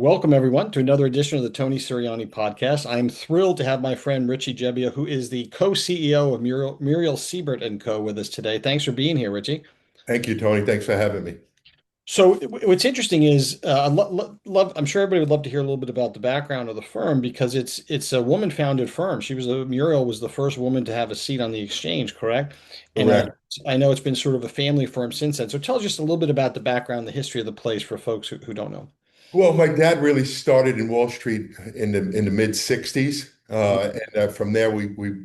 Welcome, everyone, to another edition of the Tony Sirianni podcast. I'm thrilled to have my friend Richie Gebbia, who is the co-CEO of Muriel Siebert Co. with us today. Thanks for being here, Richie. Thank you, Tony. Thanks for having me. So, what's interesting is, I'm sure everybody would love to hear a little bit about the background of the firm because it's a woman-founded firm. Muriel was the first woman to have a seat on the exchange, correct? And Correct. I know it's been sort of a family firm since then. So, tell us just a little bit about the background, the history of the place for folks who don't know. Well, my dad really started in Wall Street in the mid '60s, and from there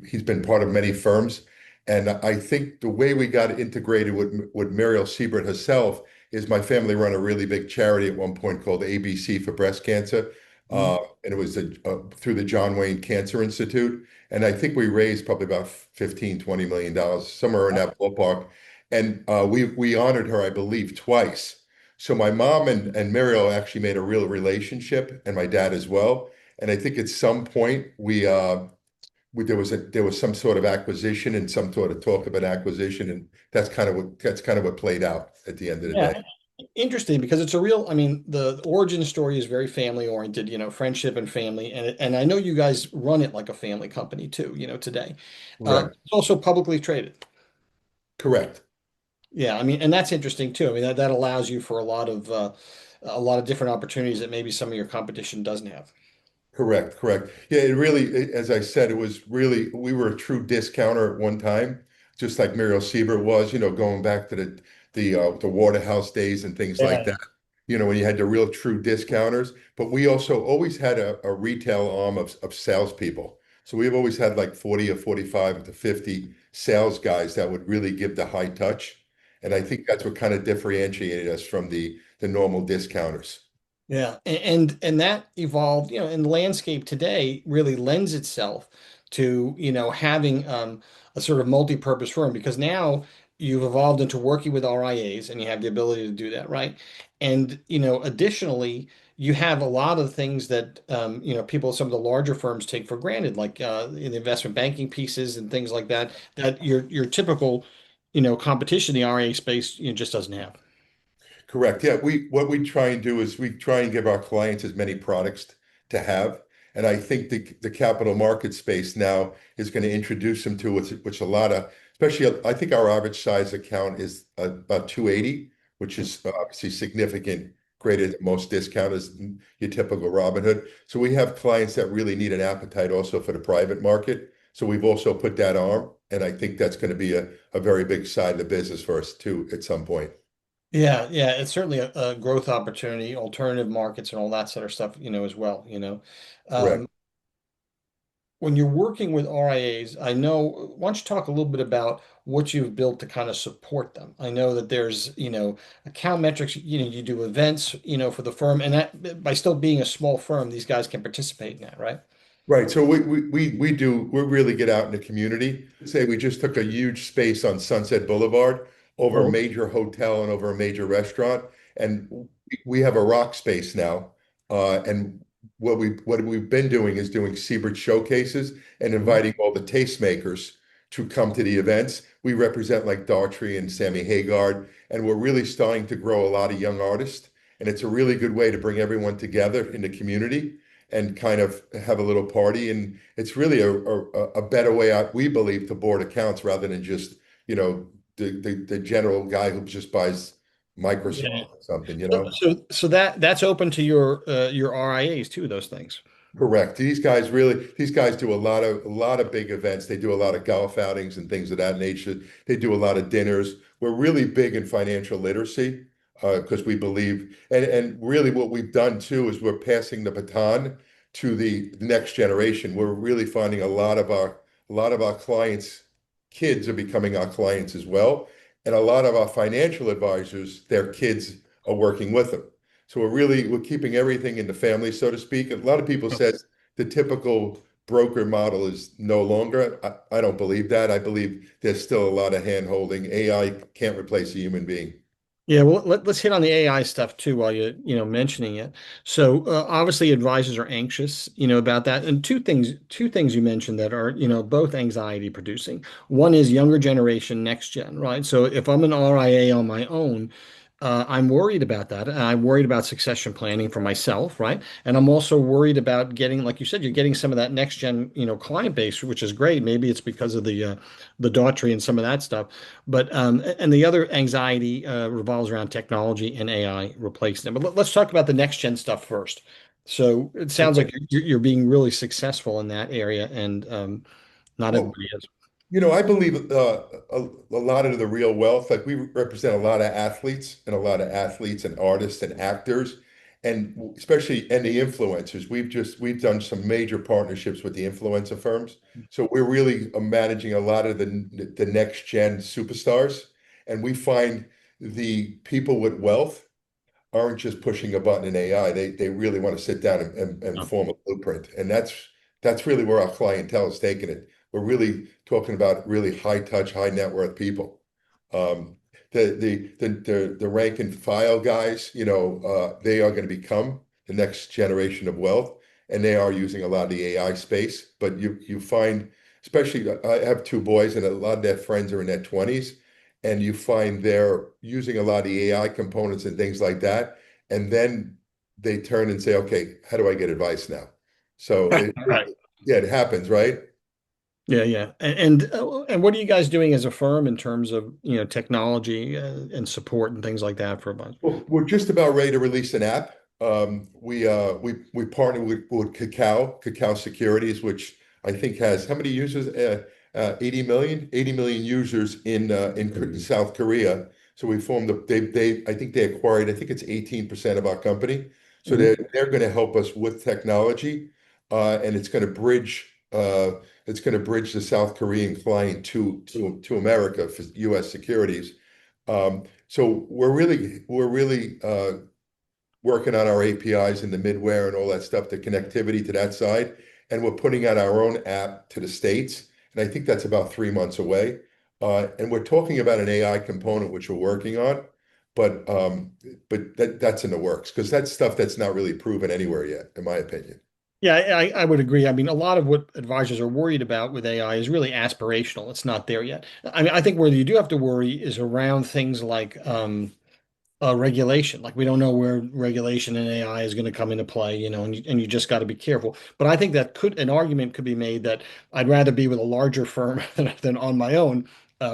he's been part of many firms. And I think the way we got integrated with Muriel Siebert herself is my family run a really big charity at one point called ABC for breast cancer, Mhm. and it was through the John Wayne Cancer Institute. And I think we raised probably about 15, $20 million, somewhere in that ballpark. And we honored her, I believe, twice. So my mom and Muriel actually made a real relationship, and my dad as well. And I think at some point there was some sort of acquisition and some sort of talk of an acquisition, and that's kind of what played out at the end of the Yeah, day. interesting because it's a real, I mean, the origin story is very family oriented, friendship and family. And I know you guys run it like a family company too, today. Right. It's also publicly traded. Correct. Yeah, I mean, and that's interesting too. I mean, that allows you for a lot of different opportunities that maybe some of your competition doesn't have. Correct. Correct. Yeah, as I said, it was really, we were a true discounter at one time, just like Muriel Siebert was, going back to the Waterhouse days and things like Yeah. that, when you had the real true discounters. But we also always had a retail arm of salespeople. So we've always had like 40 or 45 to 50 sales guys that would really give the high touch. And I think that's what kind of differentiated us from the normal discounters. Yeah, and that evolved, and the landscape today really lends itself to, having a sort of multi-purpose firm because now you've evolved into working with RIAs and you have the ability to do that, right? And, additionally, you have a lot of things that people, some of the larger firms take for granted, like in the investment banking pieces and things like that, that your typical, competition in the RIA space, just doesn't have. Correct. Yeah, we what we try and do is we try and give our clients as many products to have. And I think the capital market space now is going to introduce them to which a lot of, especially I think our average size account is about 280, which is obviously significant, greater than most discounters, your typical Robinhood. So we have clients that really need an appetite also for the private market. So we've also put that on, and I think that's going to be a very big side of the business for us too at some point. Yeah, yeah, it's certainly a growth opportunity, alternative markets and all that sort of stuff, as well. Correct. Um, when you're working with RIAs, I know, why don't you talk a little bit about what you've built to kind of support them? I know that there's, account metrics, you do events, for the firm, and that by still being a small firm, these guys can participate in that, right? Right. So we really get out in the community. Say we just took a huge space on Sunset Boulevard over a Oh, major hotel and over a major restaurant. And we have a rock space now. And what we've been doing is doing Siebert showcases and mhm. inviting all the tastemakers to come to the events. We represent like Daughtry and Sammy Hagar, and we're really starting to grow a lot of young artists. And it's a really good way to bring everyone together in the community and kind of have a little party. And it's really a better way out, we believe, to board accounts rather than just, the general guy who just buys Microsoft Yeah. or something, So that's open to your RIAs too, those things. Correct. These guys do a lot of big events. They do a lot of golf outings and things of that nature. They do a lot of dinners. We're really big in financial literacy because we believe, and really what we've done too is we're passing the baton to the next generation. We're really finding a lot of our clients, kids are becoming our clients as well, and a lot of our financial advisors, their kids are working with them. So we're keeping everything in the family, so to speak. A lot of people says the typical broker model is no longer. I don't believe that. I believe there's still a lot of hand holding. AI can't replace a human being. Yeah, well, let's hit on the AI stuff too while mentioning it. So obviously advisors are anxious, about that. And two things you mentioned that are, both anxiety producing. One is younger generation, next gen, right? So if I'm an RIA on my own, I'm worried about that. And I'm worried about succession planning for myself, right? And I'm also worried about getting, like you said, you're getting some of that next gen, client base, which is great. Maybe it's because of the Daughtry and some of that stuff. But and the other anxiety revolves around technology and AI replacing them. But let's talk about the next gen stuff first. So it sounds like Okay. you're being really successful in that area, and not Well, everybody is. I believe a lot of the real wealth, like we represent a lot of athletes and a lot of athletes and artists and actors, and the influencers. We've done some major partnerships with the influencer firms. So we're really managing a lot of the next gen superstars, and we find the people with wealth aren't just pushing a button in AI. They really want to sit down and form a blueprint. And that's really where our clientele is taking it. We're really talking about really high touch, high net worth people. Um, the rank and file guys, they are going to become the next generation of wealth, and they are using a lot of the AI space. But you find, especially, I have two boys, and a lot of their friends are in their 20s, and you find they're using a lot of the AI components and things like that. And then they turn and say, okay, how do I get advice now? So Right. yeah, it happens, right? Yeah, yeah. And what are you guys doing as a firm in terms of, technology and support and things like that for a bunch? Well, we're just about ready to release an app. We partner with Cacao Securities, which I think has how many users? 80 million users in South Korea. So we formed they I think they acquired, I think it's 18% of our company. So Mhm. they're going to help us with technology, and it's going to bridge the South Korean client to America for U.S. securities. So we're really working on our APIs and the midware and all that stuff, the connectivity to that side, and we're putting out our own app to the States, and I think that's about 3 months away. And we're talking about an AI component which we're working on, but that's in the works because that's stuff that's not really proven anywhere yet, in my opinion. Yeah, I would agree. I mean, a lot of what advisors are worried about with AI is really aspirational. It's not there yet. I mean, I think where you do have to worry is around things like regulation. Like we don't know where regulation and AI is going to come into play, and you just got to be careful. But I think that an argument could be made that I'd rather be with a larger firm than on my own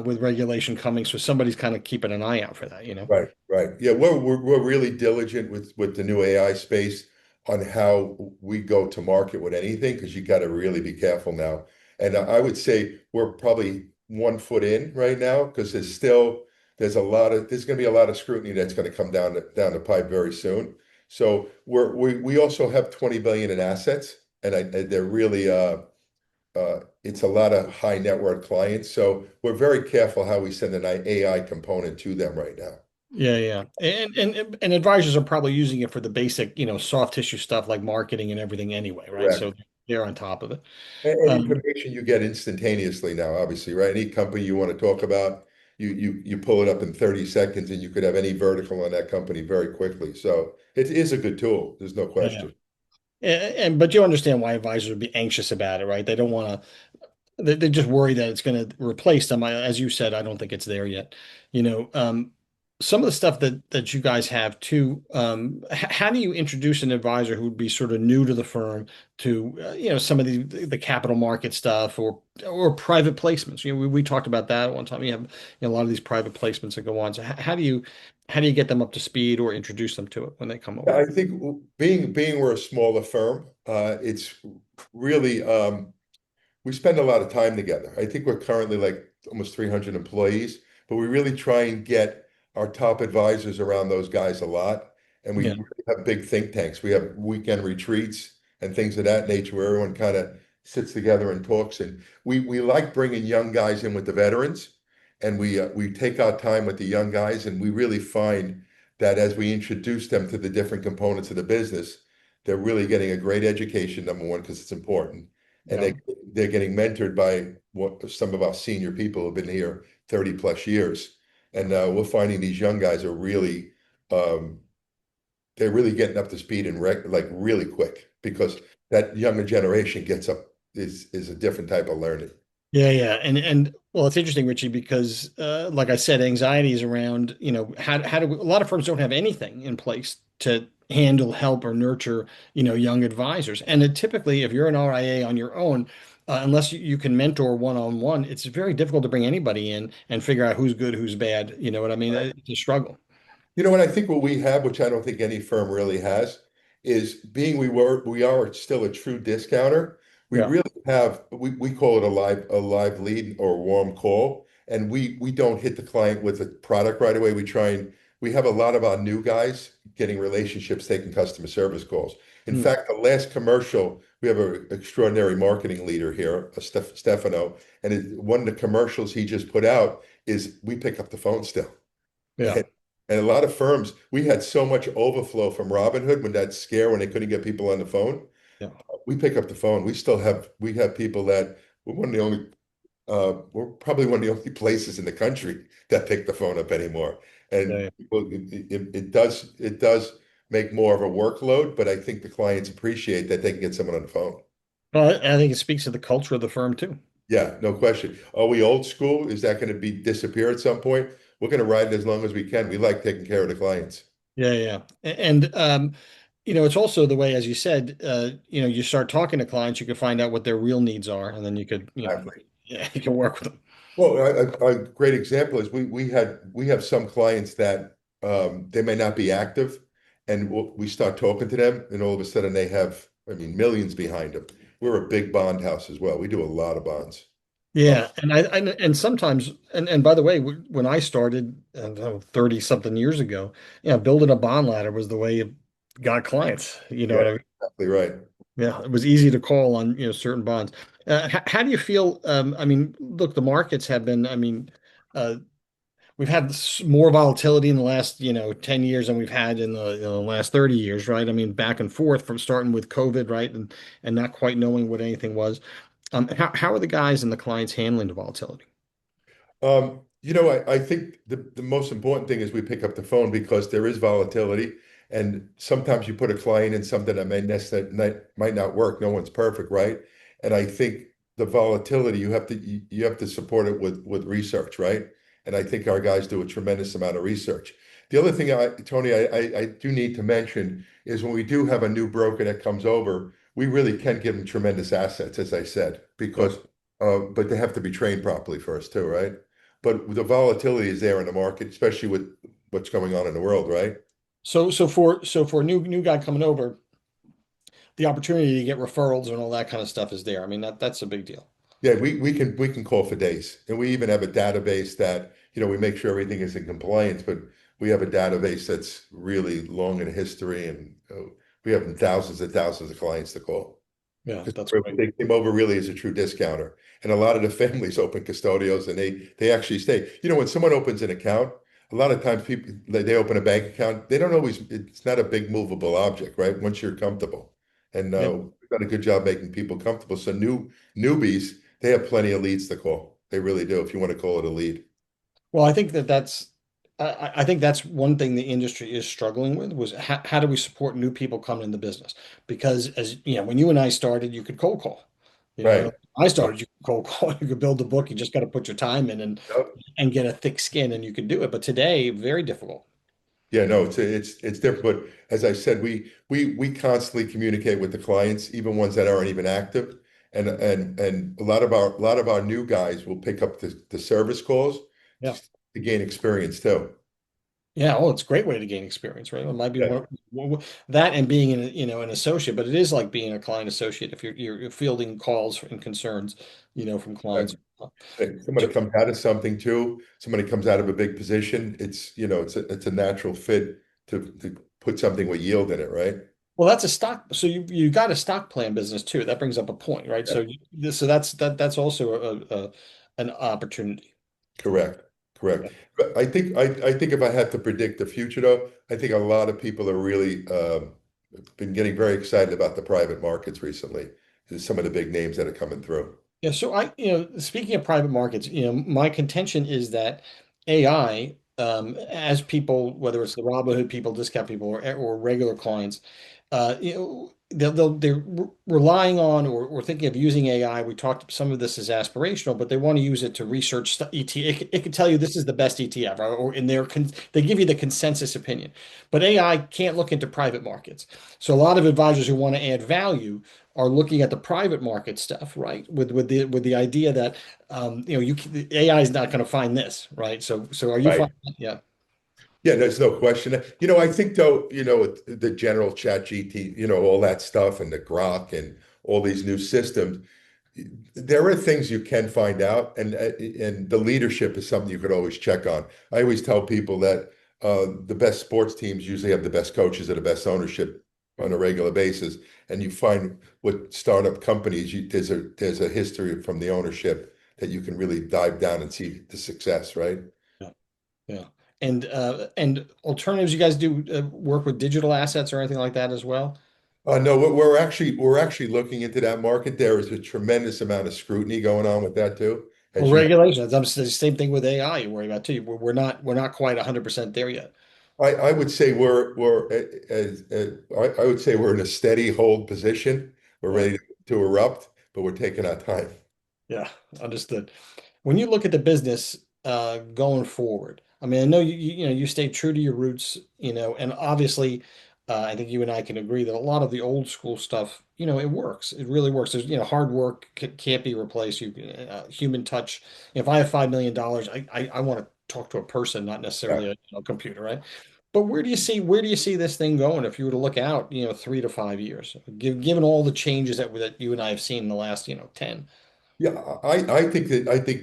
with regulation coming. So somebody's kind of keeping an eye out for that. Right, right. Yeah, we're really diligent with the new AI space on how we go to market with anything because you got to really be careful now. And I would say we're probably 1 foot in right now because there's going to be a lot of scrutiny that's going to come down the pipe very soon. So we also have 20 billion in assets, and they're really it's a lot of high net worth clients. So we're very careful how we send an AI component to them right now. Yeah, yeah. And advisors are probably using it for the basic, soft tissue stuff like marketing and everything anyway, right? So Correct. they're on top of it. And Um, information you get instantaneously now, obviously, right? Any company you want to talk about, you pull it up in 30 seconds and you could have any vertical on that company very quickly. So it is a good tool. There's no yeah. question. And but you understand why advisors would be anxious about it, right? They don't want to they just worry that it's going to replace them. As you said, I don't think it's there yet. You know, some of the stuff that you guys have too. How do you introduce an advisor who would be sort of new to the firm to some of the capital market stuff or private placements? We talked about that one time. You have a lot of these private placements that go on. So how do you get them up to speed or introduce them to it when they come over? I think being we're a smaller firm, it's really we spend a lot of time together. I think we're currently like almost 300 employees, but we really try and get our top advisors around those guys a lot. And we Yeah, really have big think tanks. We have weekend retreats and things of that nature where everyone kind of sits together and talks. And we like bringing young guys in with the veterans, and we take our time with the young guys, and we really find that as we introduce them to the different components of the business, they're really getting a great education, number one, because it's important and yeah. they're getting mentored by some of our senior people who've been here 30 plus years. And we're finding these young guys are um, they're really getting up to speed and like really quick because that younger generation gets up is a different type of learning. Yeah, yeah. And well, it's interesting, Richie, because like I said, anxiety is around, how a lot of firms don't have anything in place to handle, help, or nurture, young advisors. And typically, if you're an RIA on your own, unless you can mentor one-on-one, it's very difficult to bring anybody in and figure out who's good, who's bad. You know what I mean? It's a struggle. You know what I think what we have, which I don't think any firm really has, is being we are still a true discounter. We Yeah. really have we call it a live lead or a warm call, and we don't hit the client with a product right away. We have a lot of our new guys getting relationships, taking customer service calls. In Hmm. fact, the last commercial, we have an extraordinary marketing leader here, Stefano, and one of the commercials he just put out is we pick up the phone still. Yeah. And a lot of firms, we had so much overflow from Robinhood when that scare when they couldn't get people on the phone. Yeah. We pick up the phone. We have people that we're probably one of the only places in the country that pick the phone up anymore. Yeah. And Yeah. it does make more of a workload, but I think the clients appreciate that they can get someone on the phone. Well, I think it speaks to the culture of the firm too. Yeah, no question. Are we old school? Is that going to be disappear at some point? We're going to ride it as long as we can. We like taking care of the clients. Yeah, yeah. And it's also the way, as you said, you start talking to clients, you can find out what their real needs are, and then you could, Exactly. yeah, you can work with them. Well, a great example is we have some clients that they may not be active, and we start talking to them, and all of a sudden they have, I mean, millions behind them. We're a big bond house as well. We do a lot of bonds. Uh, Yeah, and sometimes, and by the way, when I started, 30 something years ago, yeah, building a bond ladder was the way you got clients. You know yeah, what I mean? exactly right. Yeah, it was easy to call on, certain bonds. How do you feel? I mean, look, the markets have been, uh, we've had more volatility in the last, 10 years than we've had in the last 30 years, right? I mean, back and forth from starting with COVID, right? And not quite knowing what anything was. How are the guys and the clients handling the volatility? I think the most important thing is we pick up the phone because there is volatility, and sometimes you put a client in something that might not work. No one's perfect, right? And I think the volatility you have to support it with research, right? And I think our guys do a tremendous amount of research. The other thing, Tony, I do need to mention is when we do have a new broker that comes over, we really can give them tremendous assets, as I said, Yeah. because but they have to be trained properly first too, right? But the volatility is there in the market, especially with what's going on in the world, right? So for a new guy coming over, the opportunity to get referrals and all that kind of stuff is there. I mean, that's a big deal. Yeah, we can call for days, and we even have a database that we make sure everything is in compliance. But we have a database that's really long in history, and we have thousands and thousands of clients to call. Yeah, Because that's great. they came over really as a true discounter. And a lot of the families open custodials and they actually stay. When someone opens an account, a lot of times people they open a bank account, they don't always, it's not a big movable object, right? Once you're comfortable. And Yeah. we've done a good job making people comfortable. So newbies, they have plenty of leads to call. They really do, if you want to call it a lead. Well, I think I think that's one thing the industry is struggling with was how do we support new people coming in the business? Because as when you and I started, you could cold call. Right. I started, you could cold call, you could build a book, you just got to put your time in Yep. and get a thick skin and you could do it. But today, very difficult. Yeah, no, it's different. But as I said, we constantly communicate with the clients, even ones that aren't even active. And a lot of our new guys will pick up the service calls Yeah. just to gain experience too. Yeah, oh, it's a great way to gain experience, right? It might be Yeah, that and being an associate, but it is like being a client associate if you're fielding calls and concerns, from clients. exactly. If somebody comes out of something too, somebody comes out of a big position, it's a natural fit to put something with yield in it, right? Well, that's a stock. So you got a stock plan business too. That brings up a point, right? Yeah. So that's also an opportunity. Correct. Correct. But I think if I had to predict the future though, I think a lot of people are really been getting very excited about the private markets recently. There's some of the big names that are coming through. Yeah. So speaking of private markets, my contention is that AI, as people, whether it's the Robinhood people, discount people, or regular clients, they're relying on or thinking of using AI. We talked some of this is aspirational, but they want to use it to research ET. It can tell you this is the best ETF, or in their they give you the consensus opinion. But AI can't look into private markets. So a lot of advisors who want to add value are looking at the private market stuff, right? With the idea that AI is not going to find this, right? So are you Right. finding? Yeah. Yeah, there's no question. I think though, with the general chat GT, all that stuff and the Grok and all these new systems, there are things you can find out, and the leadership is something you could always check on. I always tell people that the best sports teams usually have the best coaches and the best ownership on a regular basis, and you find with startup companies, there's a history from the ownership that you can really dive down and see the success, right? Yeah. Yeah. And alternatives, you guys do work with digital assets or anything like that as well? No, we're actually looking into that market. There is a tremendous amount of scrutiny going on with that too, Or as you know. regulations. I'm the same thing with AI you worry about too. We're not quite 100% there yet. I would say I would say we're in a steady hold position. We're Yeah. ready to erupt, but we're taking our time. Yeah. Understood. When you look at the business going forward, I mean, I know you stay true to your roots, and obviously, I think you and I can agree that a lot of the old school stuff, it works. It really works. There's, hard work can't be replaced. Human touch. If I have $5 million, I want to talk to a person, not Yeah. necessarily a computer, right? But where do you see this thing going if you were to look out, 3 to 5 years, given all the changes that you and I have seen in the last, 10? Yeah, I think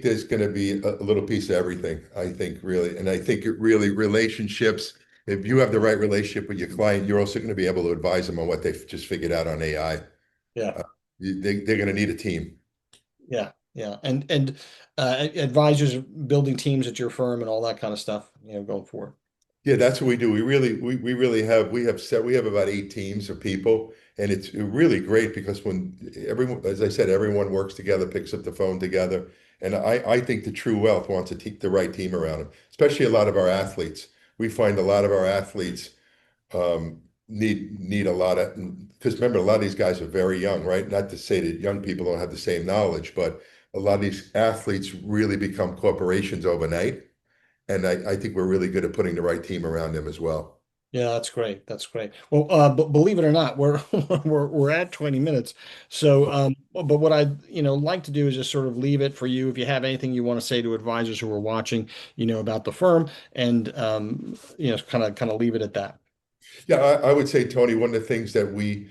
there's going to be a little piece of everything. I think really, and I think it really relationships. If you have the right relationship with your client, you're also going to be able to advise them on what they've just figured out on AI. Yeah. Uh, they're going to need a team. Yeah, yeah, and advisors building teams at your firm and all that kind of stuff, going forward. Yeah, that's what we do. We have about 8 teams of people, and it's really great because when everyone, as I said, everyone works together, picks up the phone together, and I think the true wealth wants to keep the right team around them, especially a lot of our athletes. We find a lot of our athletes need a lot of, because remember, a lot of these guys are very young, right? Not to say that young people don't have the same knowledge, but a lot of these athletes really become corporations overnight. And I think we're really good at putting the right team around them as well. Yeah, that's great. That's great. Well, but believe it or not, we're we're at 20 minutes. So, but what I'd like to do is just sort of leave it for you if you have anything you want to say to advisors who are watching, about the firm, and kind of leave it at that. Yeah, I would say, Tony, one of the things that we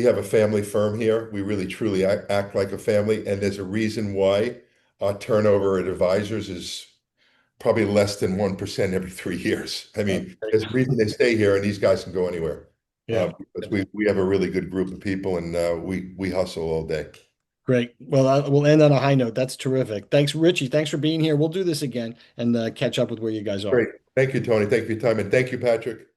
have a family firm here. We really truly act like a family, and there's a reason why our turnover at advisors is probably less than 1% every 3 years. I That's mean, great. there's a reason they stay here, and these guys can go anywhere. Yeah. Because we have a really good group of people, and we hustle all day. Great. Well, we'll end on a high note. That's terrific. Thanks, Richie. Thanks for being here. We'll do this again and catch up with where you guys are. Great. Thank you, Tony. Thank you for your time, and thank you, Patrick.